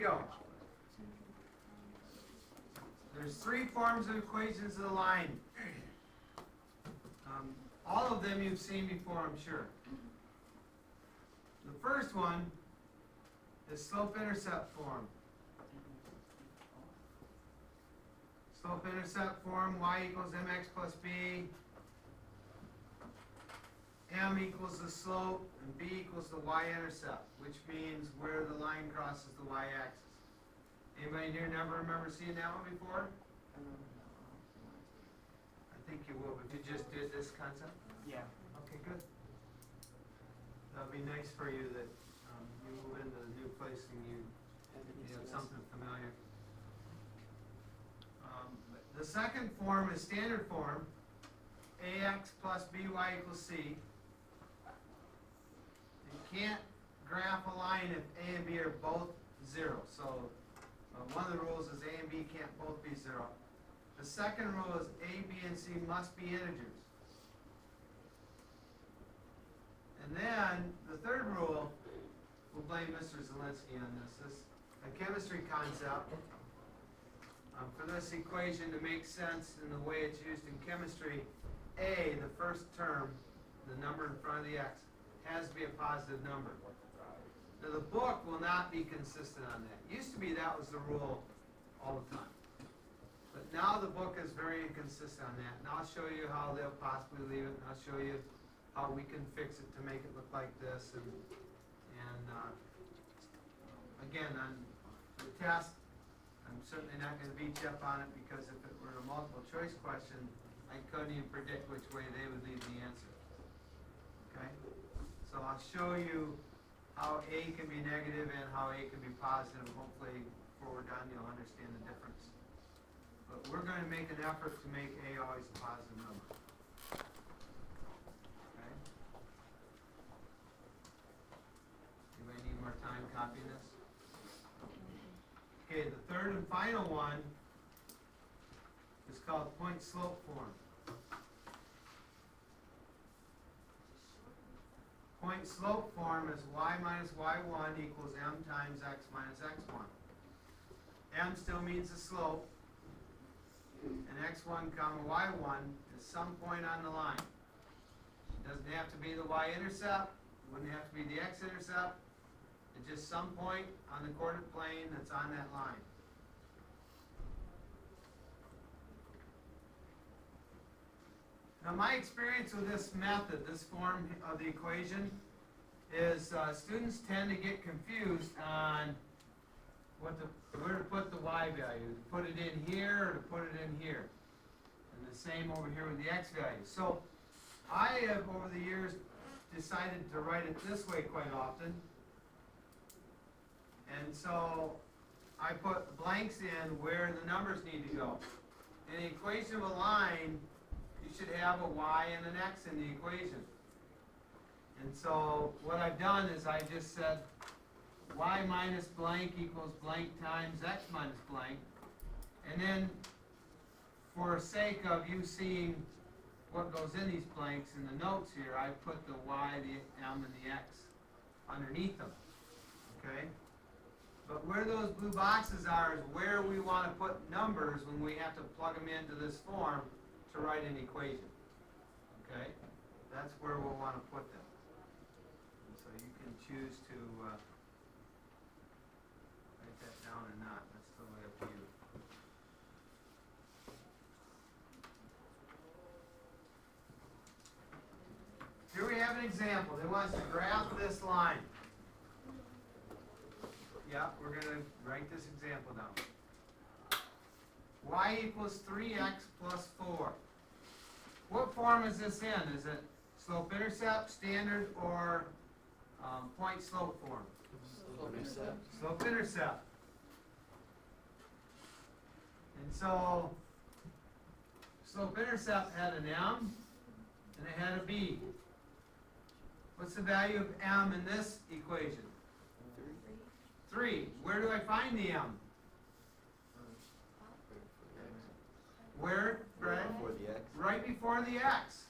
Go. There's three forms of equations of the line. All of them you've seen before, I'm sure. The first one is slope-intercept form. Slope-intercept form, y equals mx plus b. M equals the slope, and b equals the y-intercept, which means where the line crosses the y-axis. Anybody here never remember seeing that one before? I think you will, but you just did this concept? Yeah. Okay, good. That'll be nice for you that you move into the new place and you have something familiar. The second form is standard form, ax plus by equals c. You can't graph a line if a and b are both 0. So one of the rules is a and b can't both be 0. The second rule is a, b, and c must be integers. And then the third rule, we'll blame Mr. Zelinsky on this. This is a chemistry concept. For this equation to make sense in the way it's used in chemistry, a, the first term, the number in front of the x, has to be a positive number. Now the book will not be consistent on that. Used to be that was the rule all the time. But now the book is very inconsistent on that. And I'll show you how they'll possibly leave it. And I'll show you how we can fix it to make it look like this. And again, on the test, I'm certainly not going to beat you up on it because if it were a multiple choice question, I couldn't even predict which way they would leave the answer. Okay? So I'll show you how A can be negative and how A can be positive. Hopefully, before we're done, you'll understand the difference. But we're going to make an effort to make A always a positive number. Okay? Anybody need more time copying this? Okay, the third and final one is called point-slope form. Point-slope form is y minus y1 equals m times x minus x1. M still means the slope, and x1 comma y1 is some point on the line. It doesn't have to be the y-intercept, wouldn't have to be the x-intercept. It's just some point on the coordinate plane that's on that line. Now my experience with this method, this form of the equation, is students tend to get confused on where to put the y value. To put it in here or to put it in here. And the same over here with the x value. So I have over the years decided to write it this way quite often. And so I put blanks in where the numbers need to go. In the equation of a line, you should have a y and an x in the equation. And so what I've done is I just said y minus blank equals blank times x minus blank. And then for sake of you seeing what goes in these blanks in the notes here, I put the y, the m, and the x underneath them. Okay? But where those blue boxes are is where we want to put numbers when we have to plug them into this form to write an equation. Okay? That's where we'll want to put them. And so you can choose to write that down or not. That's totally up to you. Here we have an example. They want us to graph this line. Yeah, we're going to write this example down. Y equals 3x plus 4. What form is this in? Is it slope-intercept, standard, or point-slope form? Slope-intercept. Slope-intercept. And so, slope-intercept had an m, and it had a b. What's the value of m in this equation? 3. Where do I find the m? Where? Right before the x. Right before the x.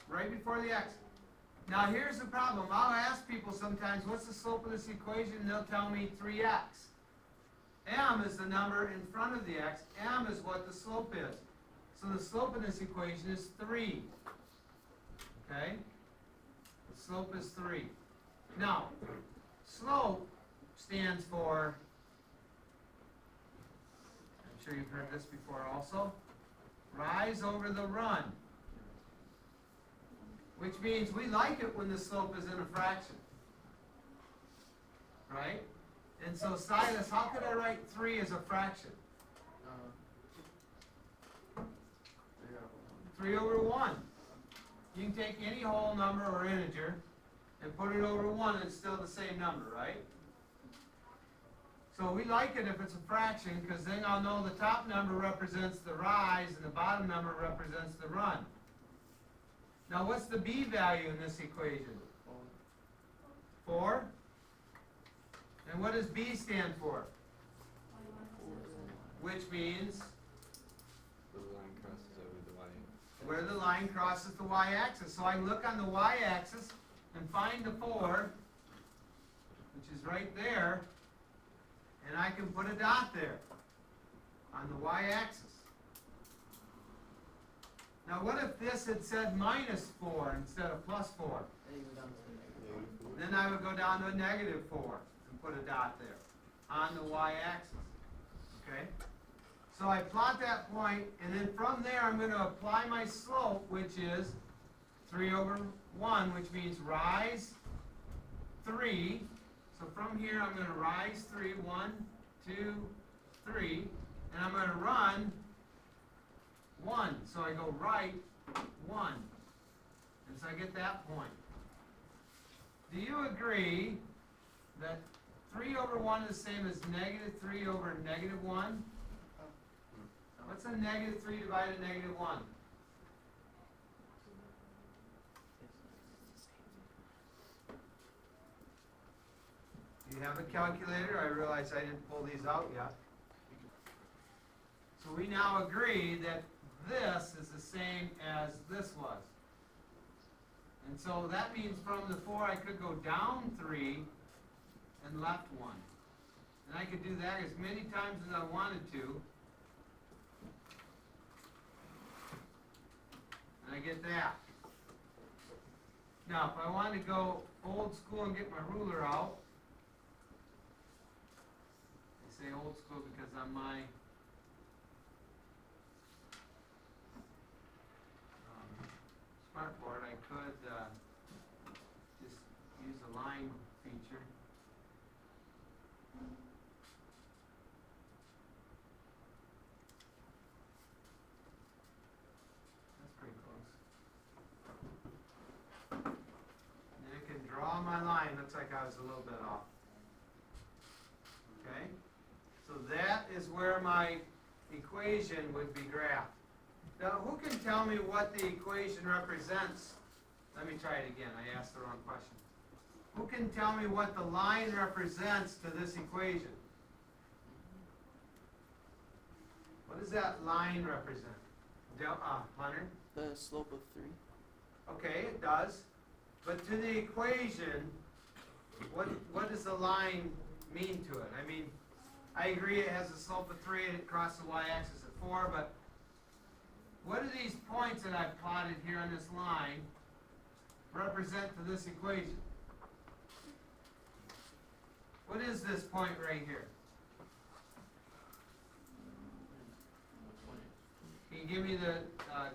Right before the x. Now here's the problem. I'll ask people sometimes, what's the slope of this equation? And they'll tell me 3x. M is the number in front of the x. M is what the slope is. So the slope in this equation is 3. Okay? The slope is 3. Now, slope stands for, I'm sure you've heard this before also, rise over the run. Which means we like it when the slope is in a fraction. Right? And so Silas, how could I write 3 as a fraction? 3 over 1. You can take any whole number or integer and put it over 1 and it's still the same number, right? So we like it if it's a fraction because then I'll know the top number represents the rise and the bottom number represents the run. Now what's the b value in this equation? 4? And what does b stand for? Which means The line crosses over the y. where the line crosses the y-axis. So I look on the y-axis and find the 4, which is right there, and I can put a dot there on the y-axis. Now what if this had said -4 instead of +4? Then I would go down to a -4 and put a dot there on the y-axis. Okay? So I plot that point, and then from there I'm going to apply my slope, which is 3 over 1, which means rise 3. So from here I'm going to rise 3, 1, 2, 3, and I'm going to run 1. So I go right 1. And so I get that point. Do you agree that 3 over 1 is the same as -3 over -1? What's a -3 divided -1? Do you have a calculator? I realize I didn't pull these out yet. So we now agree that this is the same as this was. And so that means from the 4 I could go down 3 and left 1. And I could do that as many times as I wanted to. And I get that. Now, if I wanted to go old school and get my ruler out, I say old school because on my smartboard I could just use the line feature. That's pretty close. And then I can draw my line. Looks like I was a little bit off. Okay? So that is where my equation would be graphed. Now, who can tell me what the equation represents? Let me try it again. I asked the wrong question. Who can tell me what the line represents to this equation? What does that line represent? Hunter? The slope of 3. Okay, it does. But to the equation, what does the line mean to it? I mean, I agree it has a slope of 3 and it crosses the y-axis at 4, but what do these points that I've plotted here on this line represent to this equation? What is this point right here? Can you give me the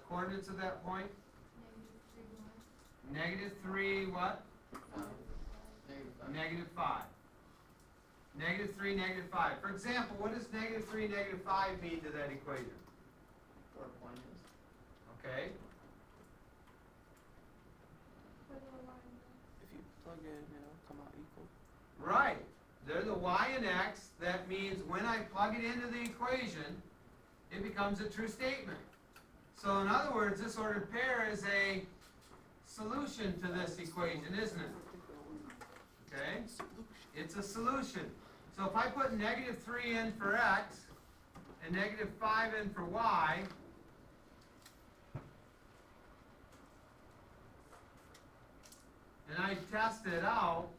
coordinates of that point? -3 what? -5. -3, -5. For example, what does -3, -5 mean to that equation? Where point is. Okay. If you plug it in, it'll come out equal. Right. They're the y and x. That means when I plug it into the equation, it becomes a true statement. So in other words, this ordered pair is a solution to this equation, isn't it? Okay? It's a solution. So if I put -3 in for x and -5 in for y, and I test it out,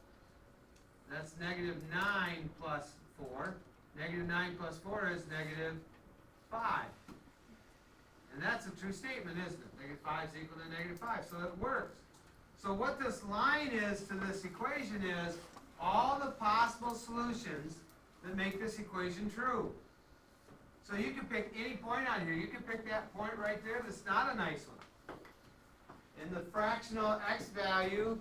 that's -9 plus 4. Negative 9 plus 4 is negative 5. And that's a true statement, isn't it? Negative 5 is equal to negative 5, so it works. So what this line is to this equation is all the possible solutions that make this equation true. So you can pick any point on here. You can pick that point right there that's not a nice one. And the fractional x value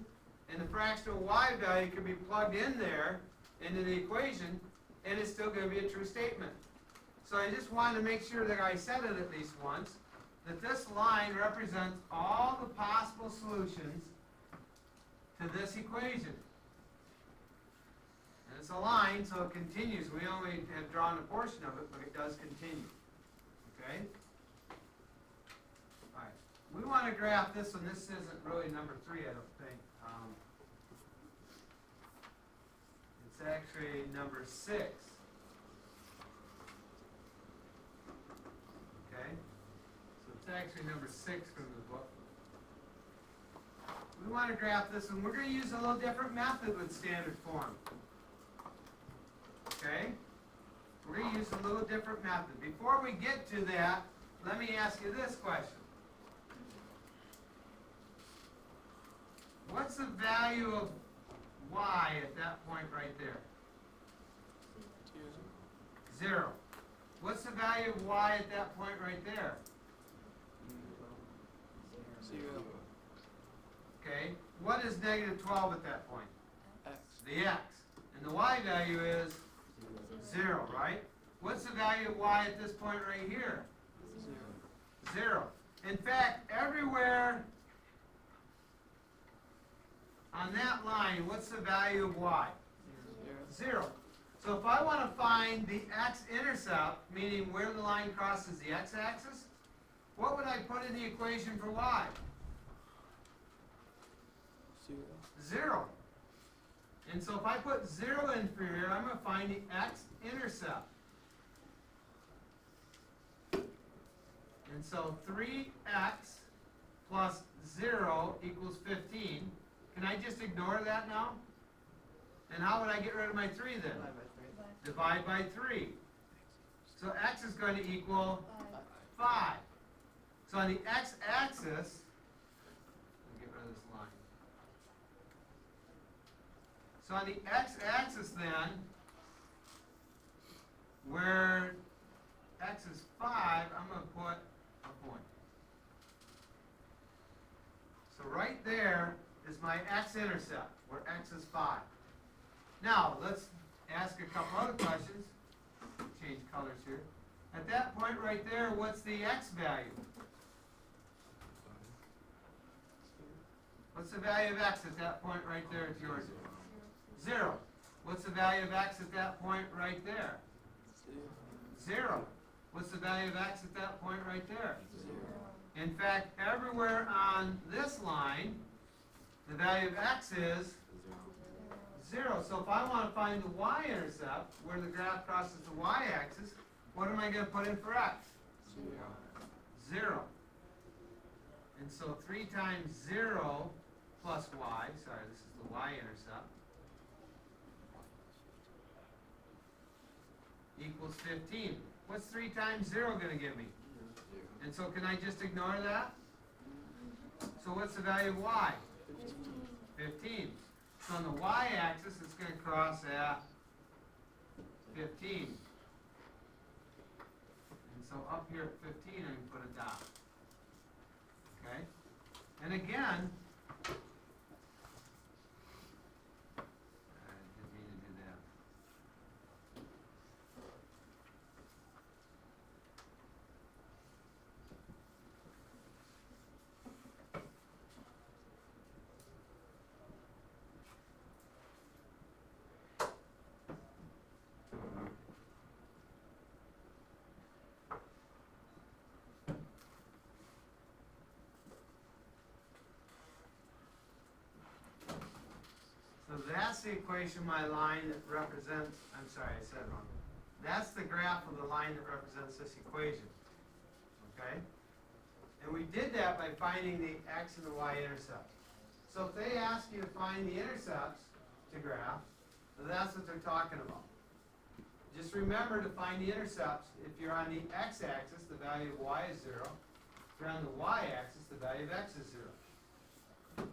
and the fractional y value can be plugged in there into the equation, and it's still going to be a true statement. So I just wanted to make sure that I said it at least once, that this line represents all the possible solutions to this equation. And it's a line, so it continues. We only have drawn a portion of it, but it does continue. Okay? All right. We want to graph this one. This isn't really number 3, I don't think. It's actually number 6. Okay? So it's actually number 6 from the book. We want to graph this one. We're going to use a little different method with standard form. Okay? We're going to use a little different method. Before we get to that, let me ask you this question. What's the value of y at that point right there? 0. What's the value of y at that point right there? 0. Okay. What is negative 12 at that point? X. The x. And the y value is 0, right? What's the value of y at this point right here? 0. 0. In fact, everywhere on that line, what's the value of y? 0. 0. So if I want to find the x-intercept, meaning where the line crosses the x-axis, what would I put in the equation for y? 0. 0. And so if I put 0 in for here, I'm going to find the x-intercept. And so 3x plus 0 equals 15. Can I just ignore that now? And how would I get rid of my 3 then? Divide by 3. So x is going to equal 5. So on the x-axis, let me get rid of this line. So on the x-axis then, where x is 5, I'm going to put a point. So right there is my x-intercept, where x is 5. Now, let's ask a couple other questions. Change colors here. At that point right there, what's the x value? What's the value of x at that point right there at Georgia? 0. What's the value of x at that point right there? 0. What's the value of x at that point right there? 0. In fact, everywhere on this line, the value of x is 0. So if I want to find the y-intercept, where the graph crosses the y-axis, what am I going to put in for x? 0. And so 3 times 0 plus y, sorry, this is the y-intercept, equals 15. What's 3 times 0 going to give me? And so can I just ignore that? So what's the value of y? 15. So on the y-axis, it's going to cross at 15. And so up here at 15, I can put a dot. Okay? And again, I didn't mean to do that. So that's the equation, my line that represents, I'm sorry, I said it wrong. That's the graph of the line that represents this equation. Okay? And we did that by finding the x and the y-intercepts. So if they ask you to find the intercepts to graph, that's what they're talking about. just remember to find the intercepts. If you're on the x-axis, the value of y is 0. If you're on the y-axis, the value of x is 0. And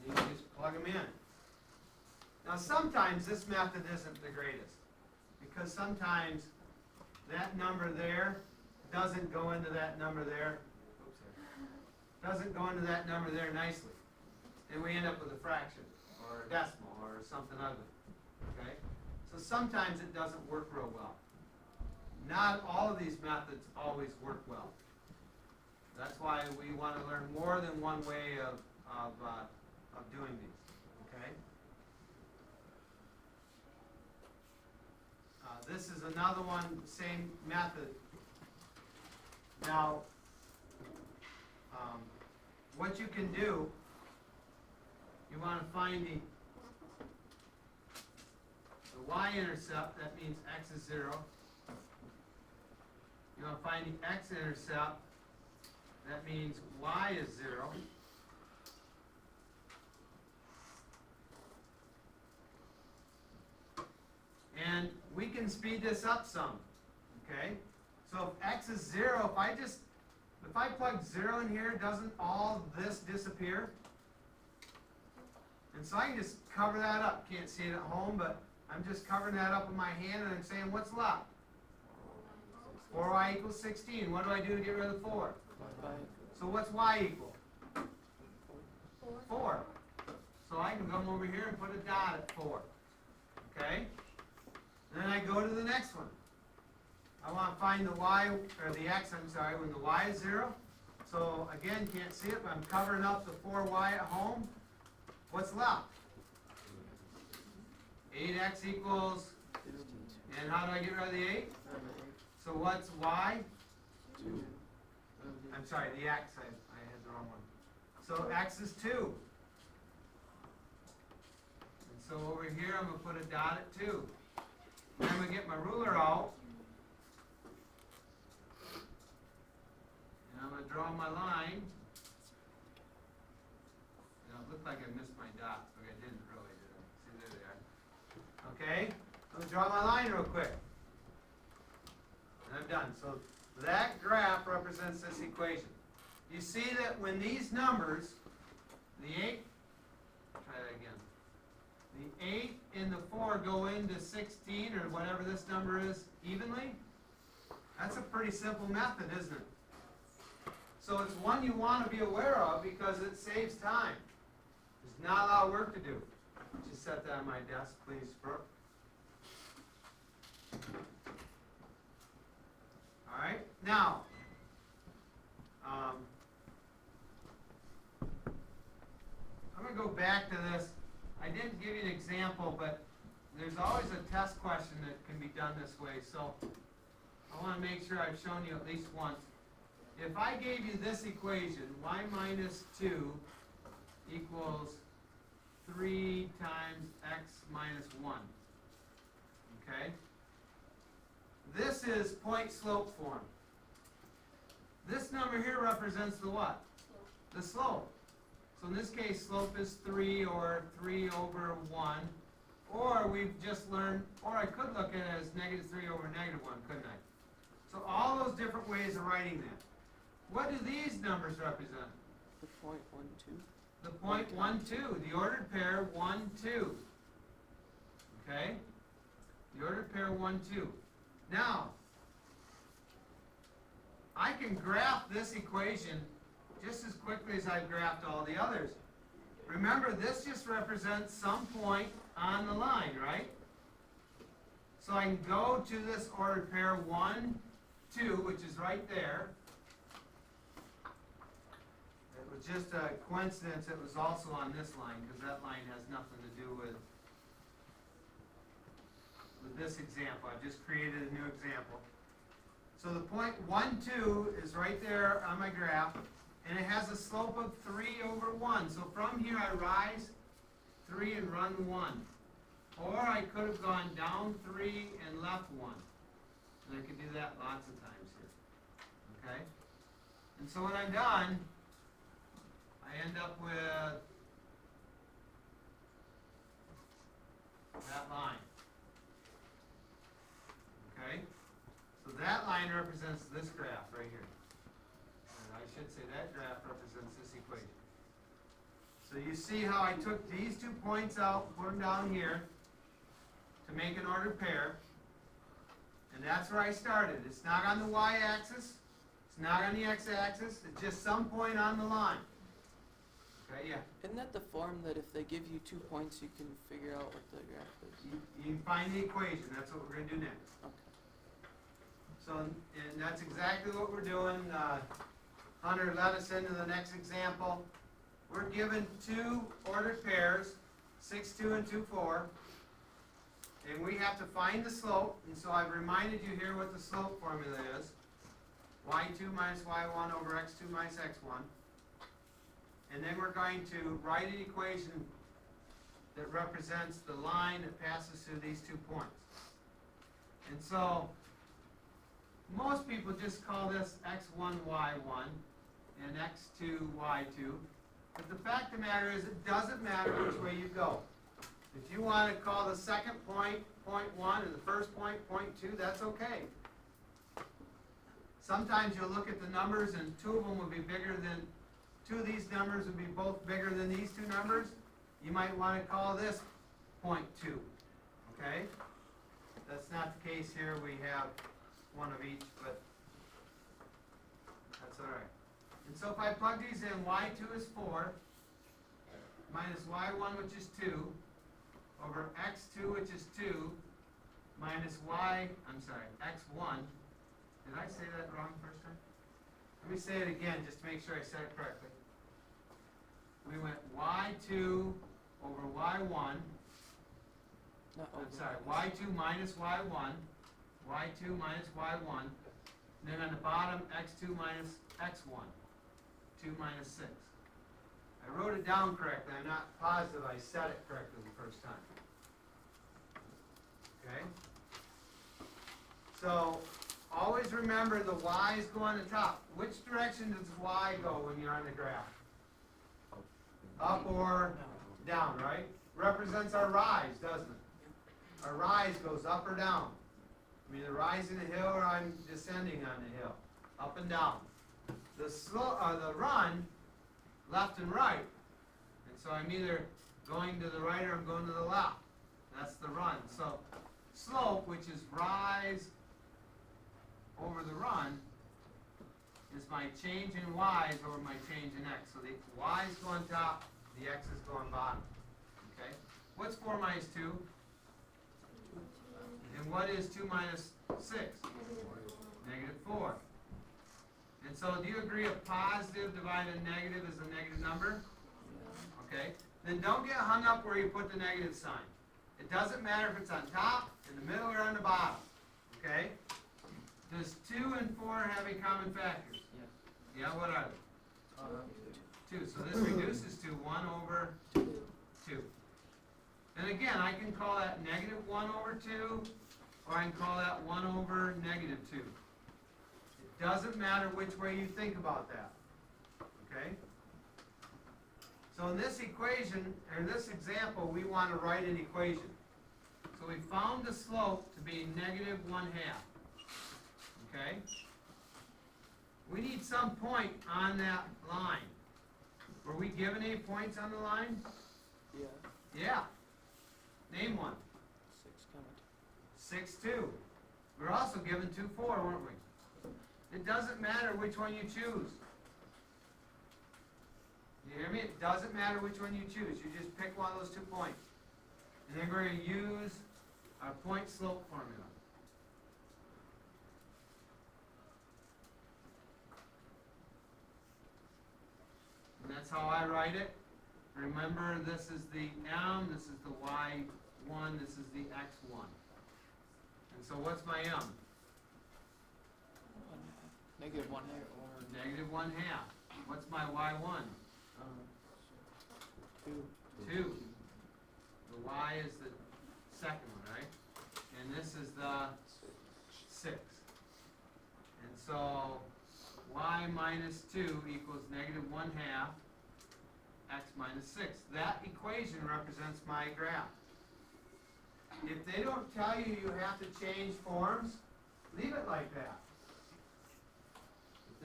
you can just plug them in. Now sometimes this method isn't the greatest, because sometimes that number there doesn't go into that number there. Oops, sorry. Doesn't go into that number there nicely. And we end up with a fraction, or a decimal, or something ugly. Okay? So sometimes it doesn't work real well. Not all of these methods always work well. That's why we want to learn more than one way of doing these. Okay? This is another one, same method. Now, what you can do, you want to find the y-intercept, that means x is 0. You want to find the x-intercept, that means y is 0. And we can speed this up some, okay? So if x is 0, if I plug 0 in here, doesn't all this disappear? And so I can just cover that up. Can't see it at home, but I'm just covering that up with my hand and I'm saying, what's left? 4y equals 16. What do I do to get rid of 4? So what's y equal? 4. So I can come over here and put a dot at 4. Okay? And then I go to the next one. I want to find the y, or the x, I'm sorry, when the y is 0. So again, can't see it, but I'm covering up the 4y at home. What's left? 8x equals, and how do I get rid of the 8? So what's y? 2. I'm sorry, the x, I had the wrong one. So x is 2. And so over here, I'm going to put a dot at 2. And I'm going to get my ruler out. And I'm going to draw my line. Now, it looked like I missed my dots, but I didn't really, did I? See, there they are. Okay, I'm going to draw my line real quick. And I'm done. So that graph represents this equation. You see that when these numbers, the 8, try that again. The 8 and the 4 go into 16, or whatever this number is, evenly. That's a pretty simple method, isn't it? So it's one you want to be aware of because it saves time. There's not a lot of work to do. Just set that on my desk, please, Brooke. All right, now, I'm going to go back to this. I didn't give you an example, but there's always a test question that can be done this way, so I want to make sure I've shown you at least once. If I gave you this equation, y minus 2 equals 3 times x minus 1, okay? This is point slope form. This number here represents the what? The slope. So in this case, slope is 3 or 3 over 1. Or we've just learned, or I could look at it as negative 3 over negative 1, couldn't I? So all those different ways of writing that. What do these numbers represent? The point 1, 2. The point 1, 2, the ordered pair 1, 2. Okay? The ordered pair 1, 2. Now, I can graph this equation just as quickly as I've graphed all the others. Remember, this just represents some point on the line, right? So I can go to this ordered pair 1, 2, which is right there. It was just a coincidence it was also on this line, because that line has nothing to do with this example. I've just created a new example. So the point 1, 2 is right there on my graph, and it has a slope of 3 over 1. So from here I rise 3 and run 1. Or I could have gone down 3 and left 1. And I could do that lots of times here. Okay? And so when I'm done, I end up with that line. line represents this graph right here. And I should say that graph represents this equation. So you see how I took these 2 points out, put them down here to make an ordered pair. And that's where I started. It's not on the y-axis, it's not on the x-axis, it's just some point on the line. Okay, yeah. Isn't that the form that if they give you 2 points, you can figure out what the graph is? You can find the equation, that's what we're gonna do next. Okay. So, and that's exactly what we're doing. Hunter led us into the next example. We're given 2 ordered pairs, 6, 2, and 2, 4. And we have to find the slope, and so I've reminded you here what the slope formula is. y2 minus y1 over x2 minus x1. And then we're going to write an equation that represents the line that passes through these 2 points. And so, most people just call this x1, y1 and x2, y2. But the fact of the matter is, it doesn't matter which way you go. If you want to call the second point, point 1, and the first point, point 2, that's okay. Sometimes you'll look at the numbers and 2 of them will be bigger than, 2 of these numbers will be both bigger than these 2 numbers. You might want to call this point 2, okay? That's not the case here. We have 1 of each, but that's all right. And so if I plug these in, y2 is 4, minus y1, which is 2, over x2, which is 2, minus x1. Did I say that wrong first time? Let me say it again, just to make sure I said it correctly. We went y2 over y1, Not I'm over. sorry, y2 minus y1, y2 minus y1, and then on the bottom, x2 minus x1, 2 minus 6. I wrote it down correctly, I'm not positive I said it correctly the first time. Okay? So, always remember the y's go on the top. Which direction does y go when you're on the graph? Up or down, right? Represents our rise, doesn't it? Our rise goes up or down. I'm either rising the hill or I'm descending on the hill. Up and down. The run, left and right. And so I'm either going to the right or I'm going to the left. That's the run. So slope, which is rise over the run, is my change in y's over my change in x. So the y's go on top, the x's go on bottom. Okay? What's 4 minus 2? And what is 2 minus 6? Negative 4. And so do you agree a positive divided negative is a negative number? Okay? Then don't get hung up where you put the negative sign. It doesn't matter if it's on top, in the middle, or on the bottom. Okay? Does 2 and 4 have a common factor? Yes. Yeah, what are they? 2. So this reduces to 1 over 2. And again, I can call that negative 1 over 2, or I can call that 1 over negative 2. It doesn't matter which way you think about that. Okay? So in this equation, or this example, we want to write an equation. So we found the slope to be negative 1/2. Okay? We need some point on that line. Were we given any points on the line? Yeah. Yeah. Name one. 6, 6, 2. We were also given 2, 4, weren't we? It doesn't matter which one you choose. You hear me? It doesn't matter which one you choose. You just pick one of those 2 points. And then we're going to use our point slope formula. And that's how I write it. Remember, this is the m, this is the y1, this is the x1. And so what's my m? Negative 1/2 or Negative 1/2. What's my y1? 2. 2. The y is the second one, right? And this is the 6. And so y minus 2 equals negative 1/2 x minus 6. That equation represents my graph. If they don't tell you you have to change forms, leave it like that.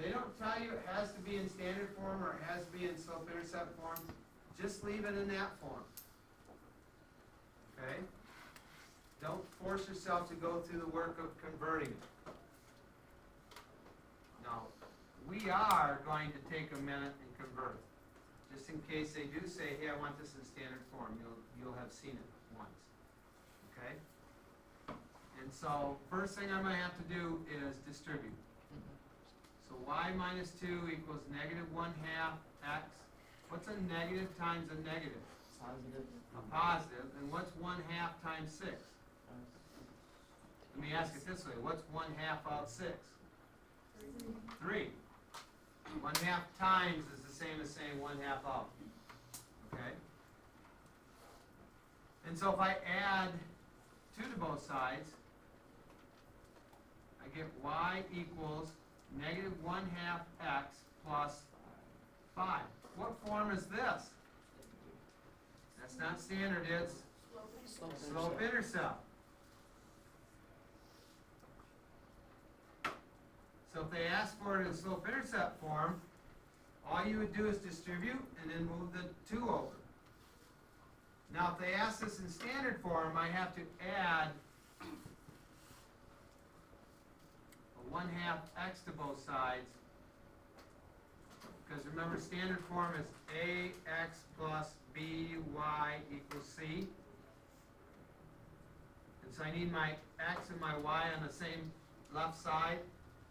They don't tell you it has to be in standard form or it has to be in slope-intercept form. Just leave it in that form. Okay? Don't force yourself to go through the work of converting it. Now, we are going to take a minute and convert it. Just in case they do say, hey, I want this in standard form, you'll have seen it once. Okay? And so, first thing I'm going to have to do is distribute. So y minus 2 equals negative 1/2 x. What's a negative times a negative? Positive. A positive. And what's 1/2 times 6? Let me ask it this way. What's 1/2 out 6? 3. 1/2 times is the same as saying 1/2 out. Okay? And so if I add 2 to both sides, I get y equals negative 1/2 x plus 5. What form is this? That's not standard, it's slope-intercept. So if they ask for it in slope-intercept form, all you would do is distribute and then move the 2 over. Now if they ask this in standard form, I have to add a 1/2 x to both sides. Because remember, standard form is ax plus by equals c. And so I need my x and my y on the same left side.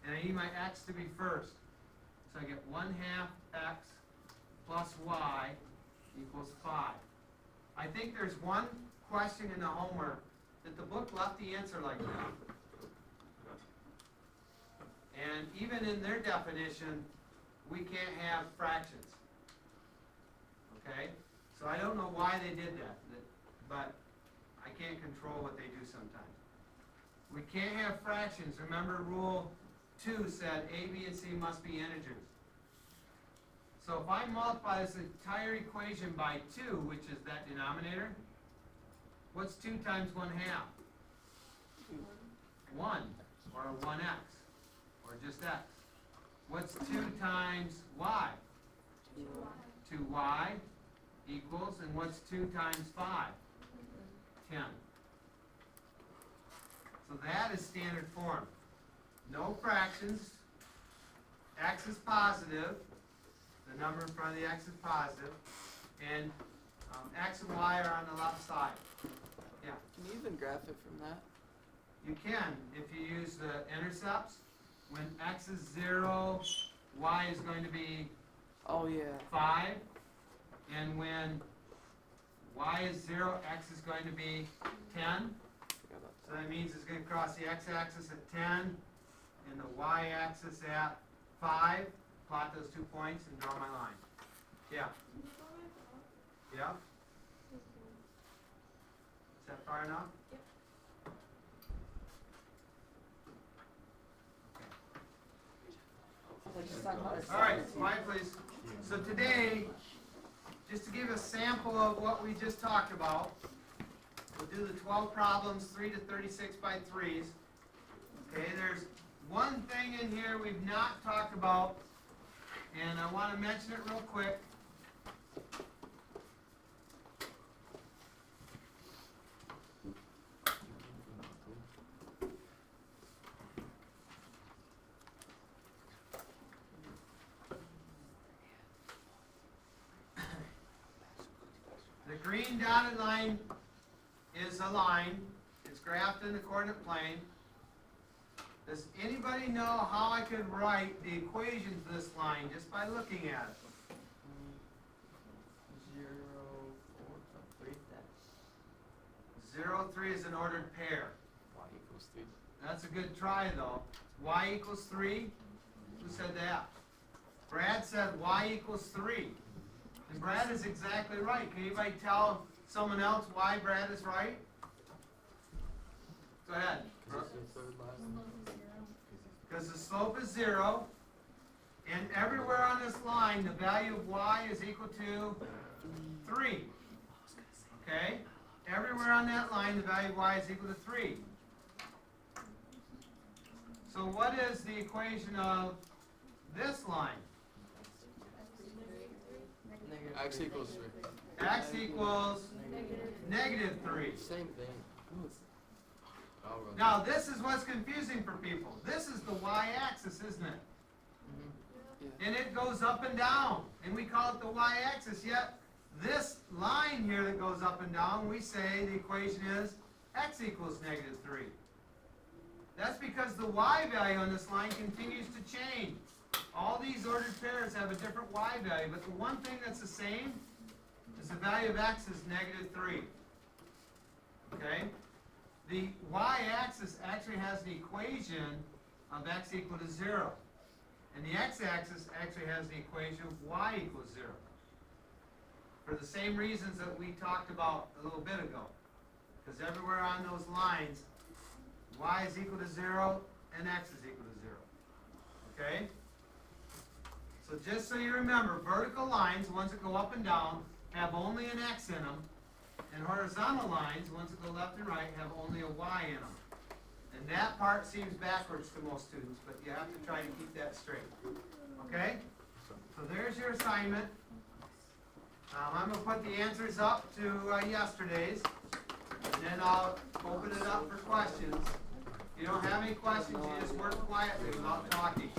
And I need my x to be first. So I get 1/2 x plus y equals 5. I think there's one question in the homework that the book left the answer like that. And even in their definition, we can't have fractions. Okay? So I don't know why they did that, but I can't control what they do sometimes. We can't have fractions. Remember rule 2 said a, b, and c must be integers. So if I multiply this entire equation by 2, which is that denominator, what's 2 times 1/2? 1, or 1x, or just x. What's 2 times y? 2y equals, and what's 2 times 5? 10. So that is standard form. No fractions. X is positive. The number in front of the x is positive. And x and y are on the left side. Yeah. Can you even graph it from that? You can if you use the intercepts. When x is 0, y is going to be Oh yeah. 5. And when y is 0, x is going to be 10. Forgot about So that means it's going to cross the x-axis at 10 and the y-axis at 5. Plot those 2 points and draw my line. Yeah. Yeah? Is that far enough? All right, slide please. So today, just to give a sample of what we just talked about, we'll do the 12 problems, 3 to 36 by 3s. Okay, there's one thing in here we've not talked about, and I want to mention it real quick. The green dotted line is a line. It's graphed in the coordinate plane. Does anybody know how I could write the equation to this line just by looking at it? 0, 4, 3. 0, 3 is an ordered pair. Y equals 3. That's a good try though. Y equals 3? Who said that? Brad said y equals 3. And Brad is exactly right. Can anybody tell someone else why Brad is right? Go ahead. Because the slope is 0, and everywhere on this line, the value of y is equal to 3. Okay? Everywhere on that line, the value of y is equal to 3. So what is the equation of this line. Negative X three. equals 3. X equals Negative. -3. Same thing. I'll run. Now, this is what's confusing for people. This is the y-axis, isn't it? Yeah. And it goes up and down, and we call it the y-axis, yet this line here that goes up and down, we say the equation is x equals -3. That's because the y value on this line continues to change. All these ordered pairs have a different y value, but the one thing that's the same is the value of x is -3. Okay? The y-axis actually has the equation of x equal to 0. And the x-axis actually has the equation of y equals 0. For the same reasons that we talked about a little bit ago. Because everywhere on those lines, y is equal to 0 and x is equal to 0. Okay? So just so you remember, vertical lines, ones that go up and down, have only an x in them. And horizontal lines, ones that go left and right, have only a y in them. And that part seems backwards to most students, but you have to try to keep that straight. Okay? So there's your assignment. I'm going to put the answers up to yesterday's, and then I'll open it up for questions. If you don't have any questions, you just work quietly without talking.